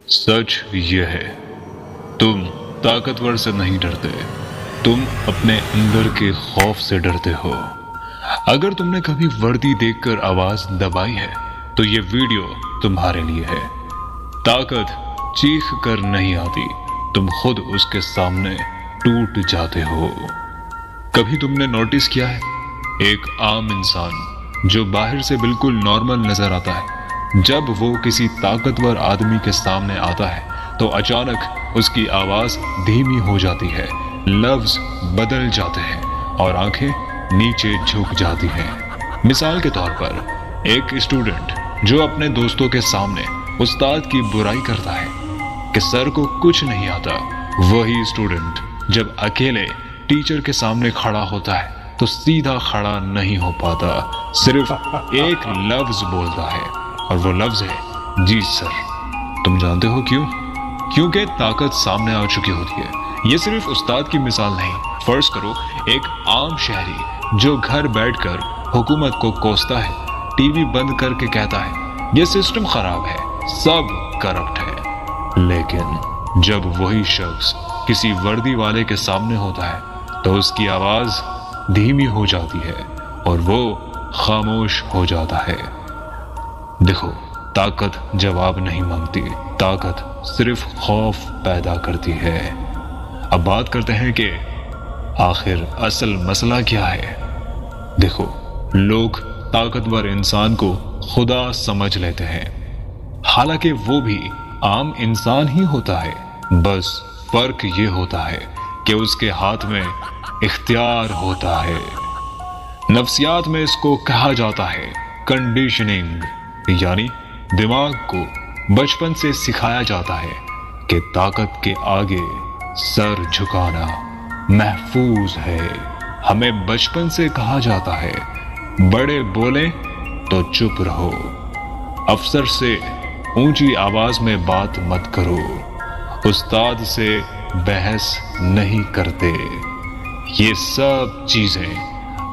सच ये है, तुम ताकतवर से नहीं डरते, तुम अपने अंदर के खौफ से डरते हो। अगर तुमने कभी वर्दी देखकर आवाज दबाई है तो ये वीडियो तुम्हारे लिए है। ताकत चीख कर नहीं आती, तुम खुद उसके सामने टूट जाते हो। कभी तुमने नोटिस किया है, एक आम इंसान जो बाहर से बिल्कुल नॉर्मल नजर आता है, जब वो किसी ताकतवर आदमी के सामने आता है तो अचानक उसकी आवाज धीमी हो जाती है, लफ्ज बदल जाते हैं और आंखें नीचे झुक जाती हैं। मिसाल के तौर पर एक स्टूडेंट जो अपने दोस्तों के सामने उस्ताद की बुराई करता है कि सर को कुछ नहीं आता, वही स्टूडेंट जब अकेले टीचर के सामने खड़ा होता है तो सीधा खड़ा नहीं हो पाता, सिर्फ एक लफ्ज बोलता है और वो लफ्ज है जी सर। तुम जानते हो क्यों? क्योंकि ताकत सामने आ चुकी होती है। ये सिर्फ उस्ताद की मिसाल नहीं, फर्ज करो एक आम शहरी जो घर बैठकर हुकूमत को कोसता है, टीवी बंद करके कहता है ये सिस्टम खराब है, सब करप्ट है। लेकिन जब वही शख्स किसी वर्दी वाले के सामने होता है तो उसकी आवाज धीमी हो जाती है और वो खामोश हो जाता है। देखो, ताकत जवाब नहीं मांगती, ताकत सिर्फ खौफ पैदा करती है। अब बात करते हैं कि आखिर असल मसला क्या है। देखो, लोग ताकतवर इंसान को खुदा समझ लेते हैं, हालांकि वो भी आम इंसान ही होता है। बस फर्क ये होता है कि उसके हाथ में इख्तियार होता है। नफ्सियात में इसको कहा जाता है कंडीशनिंग, यानी दिमाग को बचपन से सिखाया जाता है कि ताकत के आगे सर झुकाना महफूज है। हमें बचपन से कहा जाता है बड़े बोले तो चुप रहो, अफसर से ऊंची आवाज में बात मत करो, उस्ताद से बहस नहीं करते। ये सब चीजें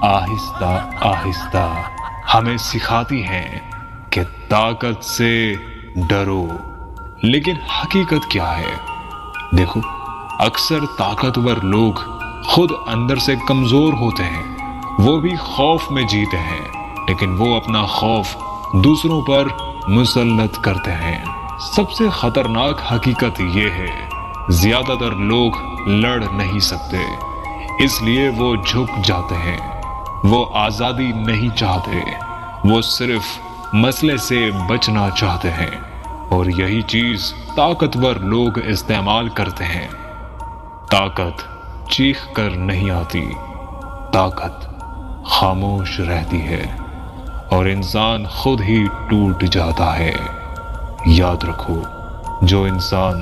आहिस्ता आहिस्ता हमें सिखाती हैं कि ताकत से डरो। लेकिन हकीकत क्या है? देखो, अक्सर ताकतवर लोग खुद अंदर से कमजोर होते हैं, वो भी खौफ में जीते हैं, लेकिन वो अपना खौफ दूसरों पर मुसल्लत करते हैं। सबसे खतरनाक हकीकत ये है, ज्यादातर लोग लड़ नहीं सकते, इसलिए वो झुक जाते हैं। वो आजादी नहीं चाहते, वो सिर्फ मसले से बचना चाहते हैं, और यही चीज ताकतवर लोग इस्तेमाल करते हैं। ताकत चीख कर नहीं आती, ताकत खामोश रहती है और इंसान खुद ही टूट जाता है। याद रखो, जो इंसान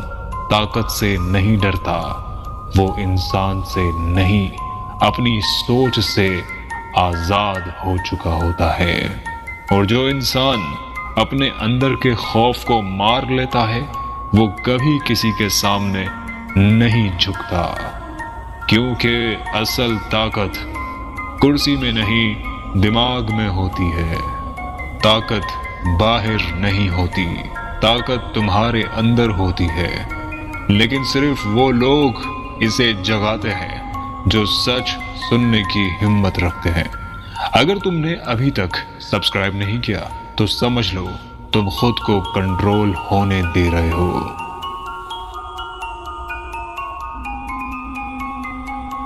ताकत से नहीं डरता वो इंसान से नहीं, अपनी सोच से आजाद हो चुका होता है। और जो इंसान अपने अंदर के खौफ को मार लेता है वो कभी किसी के सामने नहीं झुकता, क्योंकि असल ताकत कुर्सी में नहीं दिमाग में होती है। ताकत बाहर नहीं होती, ताकत तुम्हारे अंदर होती है। लेकिन सिर्फ वो लोग इसे जगाते हैं जो सच सुनने की हिम्मत रखते हैं। अगर तुमने अभी तक सब्सक्राइब नहीं किया तो समझ लो तुम खुद को कंट्रोल होने दे रहे हो।